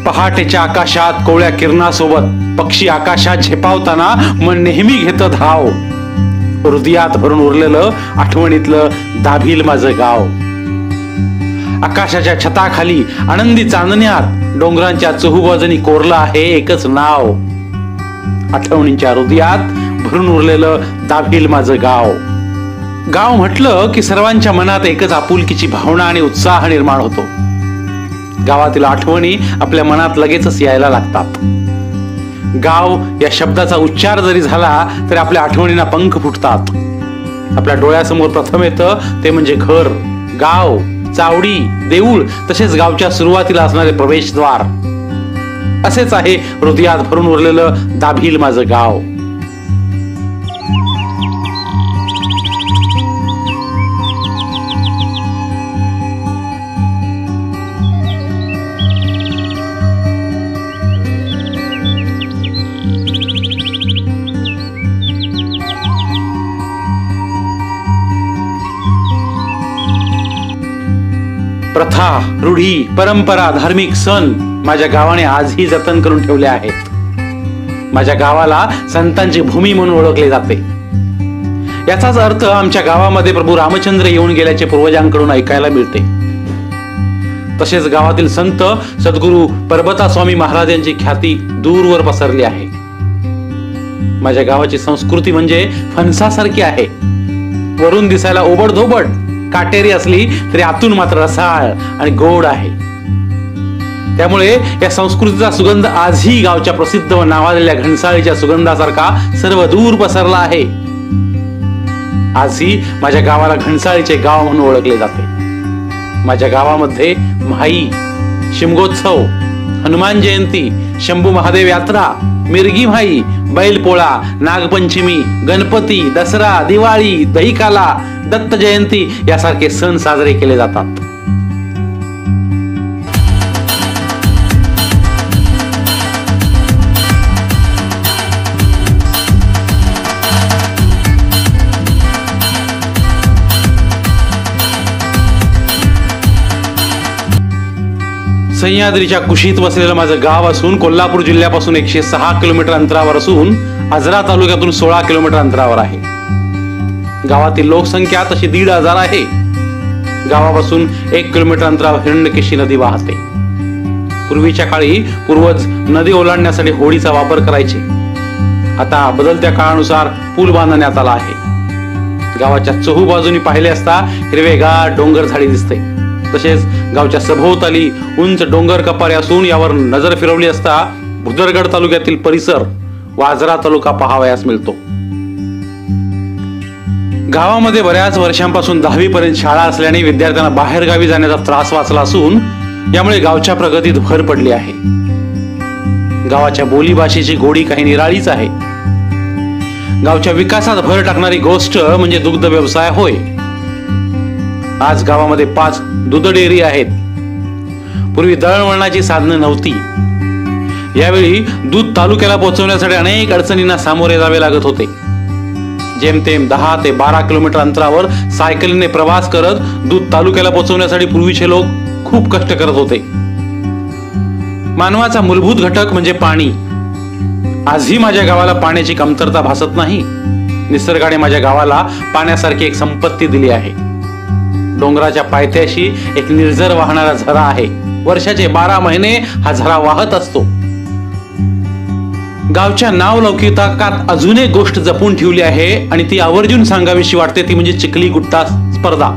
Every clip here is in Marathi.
पहाटेच्या आकाशात कोवळ्या किरणासोबत पक्षी आकाशात झेपावताना मन नेहमी घेतं धाव. हृदयात भरून उरलेलं आठवणीतलं दाभील माझं गाव. आकाशाच्या छताखाली आनंदी चांदण्यात डोंगरांच्या चहूबाजूनी कोरलं आहे एकच नाव. आठवणींच्या हृदयात भरून उरलेलं दाभील माझं गाव. गाव म्हटलं की सर्वांच्या मनात एकच आपुलकीची भावना आणि उत्साह निर्माण होतो. गावातील आठवणी आपल्या मनात लगेचच यायला लागतात. गाव या शब्दाचा उच्चार जरी झाला तरी आपल्या आठवणींना पंख फुटतात. आपल्या डोळ्यासमोर प्रथम येतं ते म्हणजे घर, गाव, चावडी, देऊळ, तसेच गावच्या सुरुवातीला असणारे प्रवेशद्वार. असेच आहे हृदयात भरून उरलेलं दाभील माझं गाव. प्रथा, रूढी, परंपरा, धार्मिक सण माझ्या गावाने आजही जतन करून ठेवले आहेत. माझ्या गावाला संतांची भूमी म्हणून ओळखले जाते. याचाच अर्थ आमच्या गावामध्ये प्रभू रामचंद्र येऊन गेल्याचे पूर्वजांकडून ऐकायला मिळते. तसेच गावातील संत सद्गुरू परबता स्वामी महाराज यांची ख्याती दूरवर पसरली आहे. माझ्या गावाची संस्कृती म्हणजे फणसासारखी आहे. वरून दिसायला ओबडधोबड, काटेरी असली तरी आतून मात्र रसाळ आणि गोड आहे. त्यामुळे या संस्कृतीचा सुगंध आजही गावच्या प्रसिद्ध व नावाजलेल्या घनसाळीच्या सुगंधासारखा सर्व दूर पसरला आहे. आजही माझ्या गावाला घनसाळीचे गाव म्हणून ओळखले जाते. माझ्या गावामध्ये माई, शिमगोत्सव, हनुमान जयंती, शंभू महादेव यात्रा, मिरगी माई, बैलपोळा, नागपंचमी, गणपती, दसरा, दिवाळी, दहीकाला, दत्त जयंती यासारखे सण साजरे केले जातात. सह्याद्रीच्या कुशीत वसलेलं माझं गाव असून कोल्हापूर जिल्ह्यापासून 106 किलोमीटर अंतरावर असून आजरा तालुक्यातून 16 किलोमीटर अंतरावर आहे. गावातील लोकसंख्या तशी 1,500 आहे. गावापासून 1 किलोमीटर अंतरावर हिरण्यकेशी नदी वाहते. पूर्वीच्या काळी पूर्वज नदी ओलांडण्यासाठी होडीचा वापर करायचे. आता बदलत्या काळानुसार पूल बांधण्यात आला आहे. गावाच्या चहूबाजूनी पाहिले असता हिरवेगार डोंगर झाडी दिसते. तसेच गावच्या सभोवताली उंच डोंगर कपारे असून यावर नजर फिरवली असता भुदरगड तालुक्यातील परिसर व आजरा तालुका पाहावयास मिळतो. गावामध्ये बऱ्याच वर्षांपासून 10वी पर्यंत शाळा असल्याने विद्यार्थ्यांना बाहेर गावी जाण्याचा त्रास वाचला असून यामुळे गावच्या प्रगतीत भर पडली आहे. गावाच्या बोलीभाषेची गोडी काही निराळीच आहे. गावच्या विकासात भर टाकणारी गोष्ट म्हणजे दुग्ध व्यवसाय होय. आज गावामध्ये 5 दूध डेअरी आहेत. पूर्वी दळणवळणाची साधनं नव्हती. यावेळी दूध तालुक्याला पोहोचवण्यासाठी अनेक अडचणींना सामोरे जावे लागत होते. जेमतेम 10 ते 12 किलोमीटर अंतरावर सायकलीने प्रवास करत दूध तालुक्याला पोहोचवण्यासाठी पूर्वीचे लोक खूप कष्ट करत होते. मानवाचा मूलभूत घटक म्हणजे पाणी. आजही माझ्या गावाला पाण्याची कमतरता भासत नाही. निसर्गाने माझ्या गावाला पाण्यासारखी एक संपत्ती दिली आहे. डोंगराच्या पायथ्याशी एक निर्झर वाहणारा झरा आहे. वर्षाचे 12 महिने हा झरा वाहत असतो. गावच्या नावलौकिकात अजून एक गोष्ट जपून ठेवली आहे आणि ती आवर्जून सांगावीशी वाटते, ती म्हणजे चिखली गुट्टा स्पर्धा.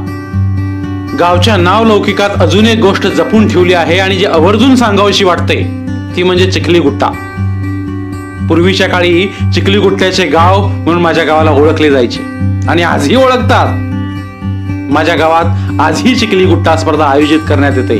गावच्या नावलौकिकात अजून एक गोष्ट जपून ठेवली आहे आणि जी आवर्जून सांगावीशी वाटते ती म्हणजे चिखली गुट्टा. पूर्वीच्या काळी चिखली गुट्ट्याचे गाव म्हणून माझ्या गावाला ओळखले जायचे आणि आजही ओळखतात. माझ्या गावात आजही चिखली गुट्टा स्पर्धा आयोजित करण्यात येते.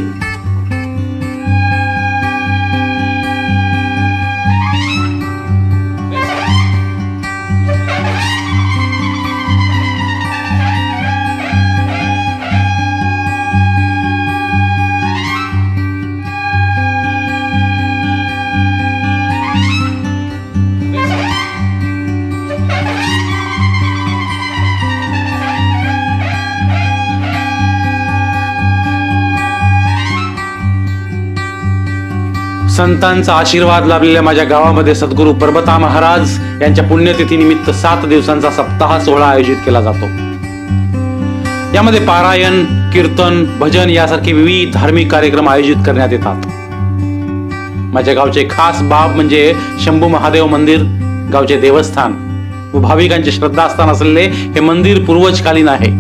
संतांचा आशीर्वाद लाभलेल्या माझ्या गावामध्ये सद्गुरू परबता महाराज यांच्या पुण्यतिथीनिमित्त 7 दिवसांचा सप्ताह सोहळा आयोजित केला जातो. यामध्ये पारायण, कीर्तन, भजन यासारखे विविध धार्मिक कार्यक्रम आयोजित करण्यात येतात. माझ्या गावचे खास बाब म्हणजे शंभू महादेव मंदिर, गावचे देवस्थान व भाविकांचे श्रद्धास्थान असलेले हे मंदिर पूर्वजकालीन आहे.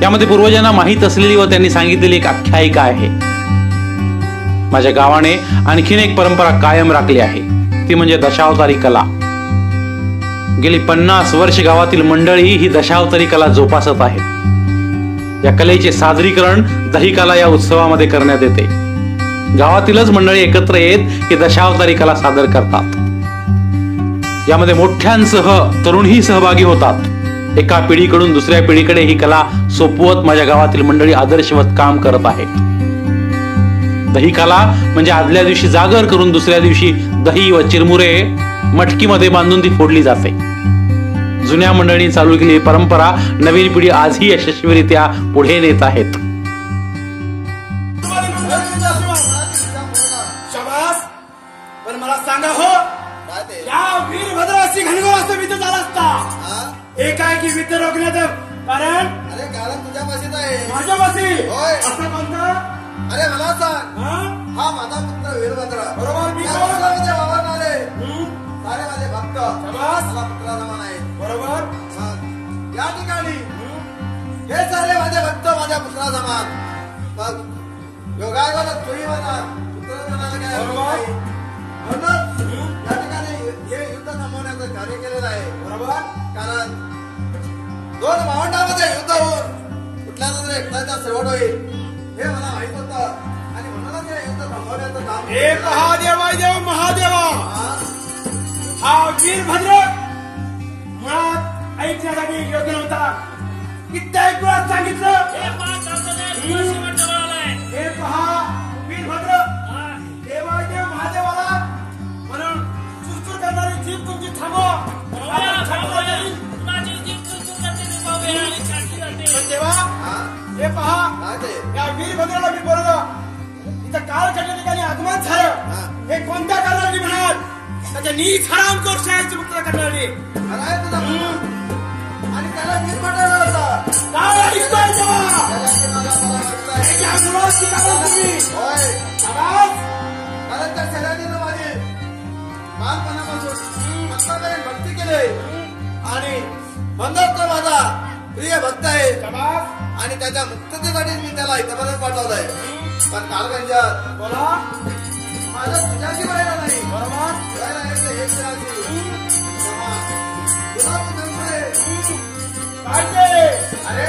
यामध्ये पूर्वजांना माहीत असलेली व त्यांनी सांगितलेली एक आख्यायिका आहे. माझ्या गावाने आणखीन एक परंपरा कायम राखली आहे, ती म्हणजे दशावतारी कला. गेली 50 वर्ष गावातील मंडळी ही दशावतारी कला जोपासत आहेत. या कलेचे सादरीकरण दही कला या उत्सवामध्ये करण्यात येते. गावातीलच मंडळी एकत्र येत ही दशावतारी कला सादर करतात. यामध्ये मोठ्यांसह तरुणही सहभागी होतात. एका पिढीकडून दुसऱ्या पिढीकडे ही कला सोपवत माझ्या गावातील मंडळी आदर्शवत काम करत आहेत. दही कला म्हणजे आदल्या दिवशी जागर करून दुसऱ्या दिवशी दही व चिरमुरे मटकीमध्ये बांधून ती फोडली जाते. जुन्या मंडळींनी चालू केलेली परंपरा नवीन पिढी आजही यशस्वीरित्या पुढे नेत आहेत. पण मला सांगा हो, या वीरभद्राची घनघोर विद्ध झाला असता एकाएकी विद्ध रोखण्याचं कारण? अरे कारण तुझ्यापाशीच आहे. माझ्यापाशी? होय. असं कोणतं? अरे मला सांग, हा माझा पुत्र वीरभद्र बरोबर. मी वावर आले सारे माझे भक्त मला पुत्रा समान आहे. बरोबर. या ठिकाणी हे सारे माझे भक्त माझ्या पुत्रा समान. मग योगायोगाला तोही म्हणा पुत्र म्हणाला काय म्हणून या ठिकाणी हे युद्ध थांबवण्याचं कार्य केलेलं आहे. बरोबर. कारण 2 भावंडांमध्ये युद्ध होऊन कुठल्या तरी एकट्याचा शेवट होईल हे मला माहित होतं आणि म्हणूनच हे युद्ध थांबवण्याचं काम. हे महादेवा देव महादेवा, हा वीरभद्र मुळात ऐकण्यासाठी योग्य नव्हता. कित्येक वेळा सांगितलं. हे पहा वीरभद्र देवादेव महादेवाला म्हणून चुरचूर करणारी जीभ तुमची थांबव. देवा हे पहा, या वीरभद्राला मी बोललो इथं कालखंड ठिकाणी आगमन झालं. हे कोणत्या कारणाने म्हणाल? त्याच्या नीच हराम कोर्शाचे पुत्र करणारे आणि त्याला वीरभद्र होता. काय ऐकतोय तेव्हा? होय, कारण त्या सैन्याने माझी बालपणापासून आतापर्यंत भक्ती केली आणि म्हणतात तो माझा प्रिय भक्त आहे आणि त्याच्या मुक्ततेसाठी मी त्याला इथपर्यंत पाठवलंय. पण कालगंजात बोला माझ्या तुझ्याशी व्हायला नाही. बरोबर. व्हायला यायचं हे काय ते? अरे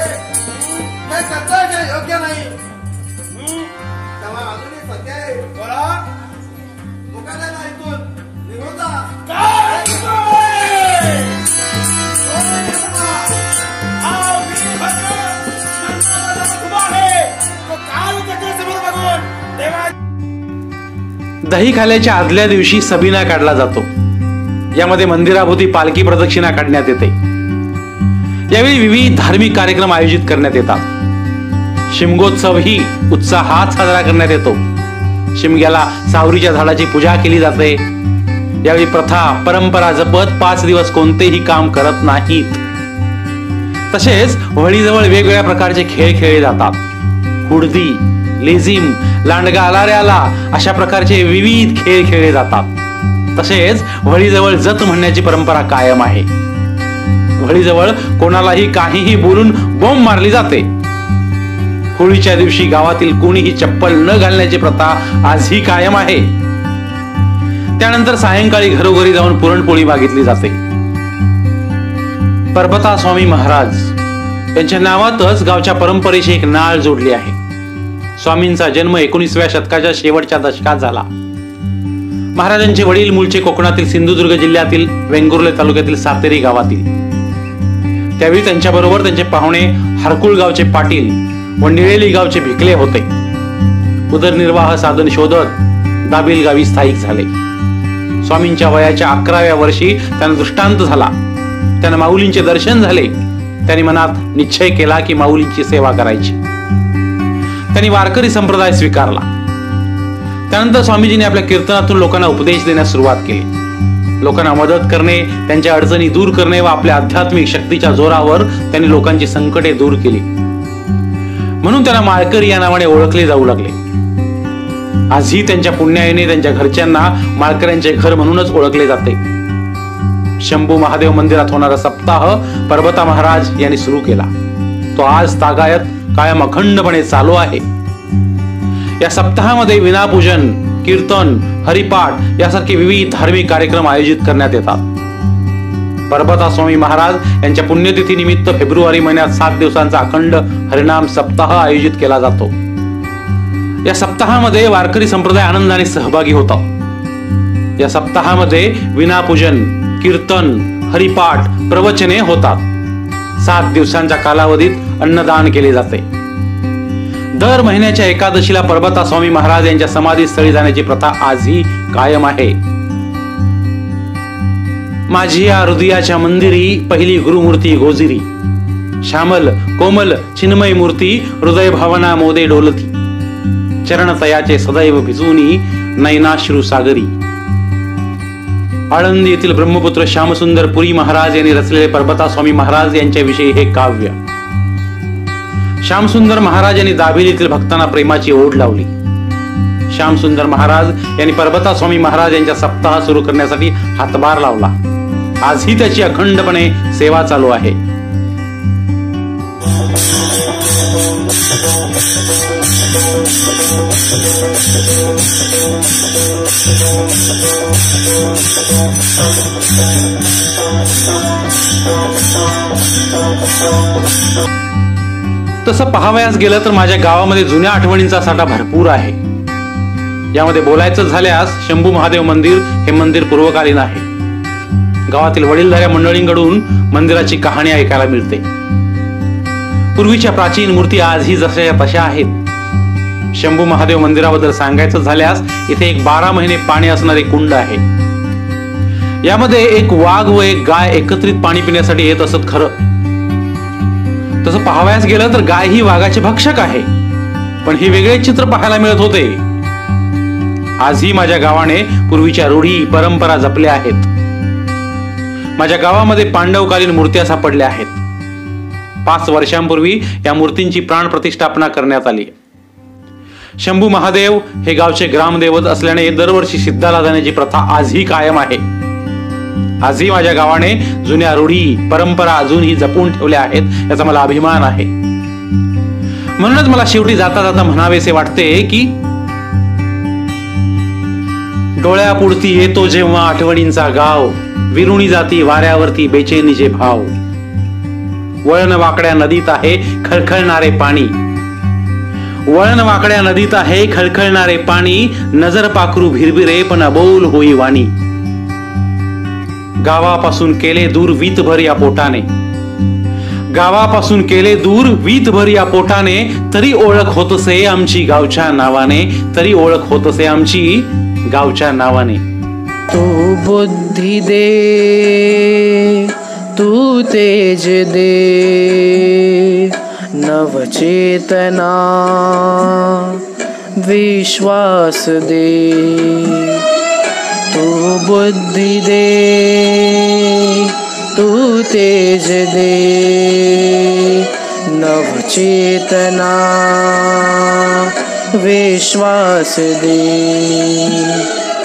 हे कर्तव्य योग्य नाही. तेव्हा अजूनही सध्या आहे. बोला. मुकाट्याला ऐकून निघून जा. काय ऐकतोय? हा वीरभद्र जन्माला उभा आहे. तो काल चक्रासमोर बघून देवा. दही खाल्याच्या आदल्या दिवशी सबिना काढला जातो. यामध्ये मंदिराभोवती पालखी प्रदक्षिणा काढण्यात येते. यावेळी विविध धार्मिक कार्यक्रम आयोजित करण्यात येतात. शिमगोत्सव ही उत्साहात साजरा करण्यात येतो. शिमग्याला सावरीच्या झाडाची पूजा केली जाते. यावेळी प्रथा परंपरा जपत 5 दिवस कोणतेही काम करत नाहीत. तसेच व्हळीजवळ वेगवेगळ्या प्रकारचे खेळ खेळले जातात. हुडदी, लेझिम, लांडगा आलाऱ्याला अशा प्रकारचे विविध खेळ खेळले जातात. तसेच व्हळीजवळ जत म्हणण्याची परंपरा कायम आहे. व्हळीजवळ कोणालाही काहीही बोलून बोंब मारली जाते. होळीच्या दिवशी गावातील कोणीही चप्पल न घालण्याची प्रथा आजही कायम आहे. त्यानंतर सायंकाळी घरोघरी जाऊन पुरणपोळी मागितली जाते. परबता स्वामी महाराज यांच्या नावातच गावच्या परंपरेशी एक नाळ जोडली आहे. स्वामींचा जन्म 19व्या शतकाच्या शेवटच्या दशकात झाला. महाराजांचे वडील मूळचे कोकणातील सिंधुदुर्ग जिल्ह्यातील वेंगुर्ले तालुक्यातील सातेरी गावातील. त्यावेळी त्यांच्याबरोबर त्यांचे पाहुणे हरकुळ गावचे पाटील व निळेली गावचे भिकले होते. उदरनिर्वाह साधन शोधत दाबिल गावी स्थायिक झाले. स्वामींच्या वयाच्या 11व्या वर्षी त्यांना दृष्टांत झाला. त्यांना माऊलींचे दर्शन झाले. त्यांनी मनात निश्चय केला की माऊलींची सेवा करायची. त्यांनी वारकरी संप्रदाय स्वीकारला. त्यानंतर स्वामीजींनी आपल्या कीर्तनातून लोकांना उपदेश देण्यास सुरुवात केली. लोकांना मदत करणे, त्यांच्या अडचणी दूर करणे व आपल्या आध्यात्मिक शक्तीच्या जोरावर त्यांनी लोकांची संकटे दूर केली. म्हणून त्यांना माळकरी या नावाने ओळखले जाऊ लागले. आजही त्यांच्या पुण्याईने त्यांच्या घरच्यांना माळकऱ्यांचे घर म्हणूनच ओळखले जाते. शंभू महादेव मंदिरात होणारा सप्ताह परबता महाराज यांनी सुरू केला. तो आज तागायत कायम अखंडपणे चालू आहे. या सप्ताहामध्ये विनापूजन, कीर्तन, हरिपाठ यासारखे विविध धार्मिक कार्यक्रम आयोजित करण्यात येतात. परबता स्वामी महाराज यांच्या पुण्यतिथी निमित्त फेब्रुवारी महिन्यात 7 दिवसांचा अखंड हरिनाम सप्ताह आयोजित केला जातो. या सप्ताहामध्ये वारकरी संप्रदाय आनंदाने सहभागी होतात. या सप्ताहामध्ये विनापूजन, कीर्तन, हरिपाठ, प्रवचने होतात. 7 दिवसांच्या कालावधीत अन्नदान केले जाते. दर महिन्याच्या एकादशीला परबता स्वामी महाराज यांच्या समाधीस्थळी जाण्याची प्रथा आजही कायम आहे. माझी या हृदयाच्या मंदिरी पहिली गुरुमूर्ती गोजिरी, श्यामल कोमल चिन्मय मूर्ती हृदय भावना मोदे डोलती, चरण तयाचे सदैव भिजूनी नयनाश्रू सागरी. आळंदी येथील ब्रह्मपुत्र श्यामसुंदर पुरी महाराज यांनी रचलेले परबता स्वामी महाराज यांच्याविषयी हे काव्य. श्यामसुंदर महाराज यांनी दाभिलीतील भक्तांना प्रेमाची ओढ लावली. श्यामसुंदर महाराज यांनी परबता स्वामी महाराज यांच्या सप्ताह सुरू करण्यासाठी हातभार लावला. आजही त्याची अखंडपणे सेवा चालू आहे. तसं पाहावयास गेलं तर माझ्या गावामध्ये जुन्या आठवणींचा साठा भरपूर आहे. यामध्ये बोलायचं झाल्यास शंभू महादेव मंदिर हे मंदिर पूर्वकालीन आहे. गावातील वडीलधाऱ्या मंडळींकडून मंदिराची कहाणी ऐकायला मिळते. पूर्वीच्या प्राचीन मूर्ती आजही जशाच्या तशा आहेत. शंभू महादेव मंदिराबद्दल सांगायचं झाल्यास इथे एक 12 महिने पाणी असणारे कुंड आहे. यामध्ये एक वाघ व एक गाय एकत्रित पाणी पिण्यासाठी येत असत. खरं तसं पाहावयास गेलं तर गाय ही वाघाचे भक्षक आहे, पण हे वेगळे चित्र पाहायला मिळत होते. आजही माझ्या गावाने पूर्वीच्या रूढी परंपरा जपल्या आहेत. माझ्या गावामध्ये पांडवकालीन मूर्त्या सापडल्या आहेत. 5 वर्षांपूर्वी या मूर्तींची प्राण प्रतिष्ठापना करण्यात आली. शंभू महादेव हे गावचे ग्रामदैवत असल्याने दरवर्षी सिद्धाला जाण्याची प्रथा आजही कायम आहे. आजही माझ्या गावाने जुन्या रूढी परंपरा अजूनही जपून ठेवल्या आहेत, याचा मला अभिमान आहे. म्हणूनच मला शेवटी जाता जाता म्हणावेसे वाटते की डोळ्यापुढती येतो जेव्हा आठवणींचा गाव, विरुणी जाती वाऱ्यावरती बेचैनीचे भाव. वळण वाकड्या नदीत आहे खळखळणारे पाणी, वळण वाकड्या नदीत आहे खळखळणारे पाणी, नजर पाखरू भिरभिरे पण अबोल होई वाणी. गावापासून केले दूर वीतभर या पोटाने, गावापासून केले दूर वीतभर या पोटाने, तरी ओळख होतसे आमची गावच्या नावाने, तरी ओळख होतसे आमची गावच्या नावाने. तू बुद्धी दे, तू तेज दे, नवचेतना विश्वास दे. तू बुद्धि दे, तू तेज दे, नवचेतना विश्वास दे.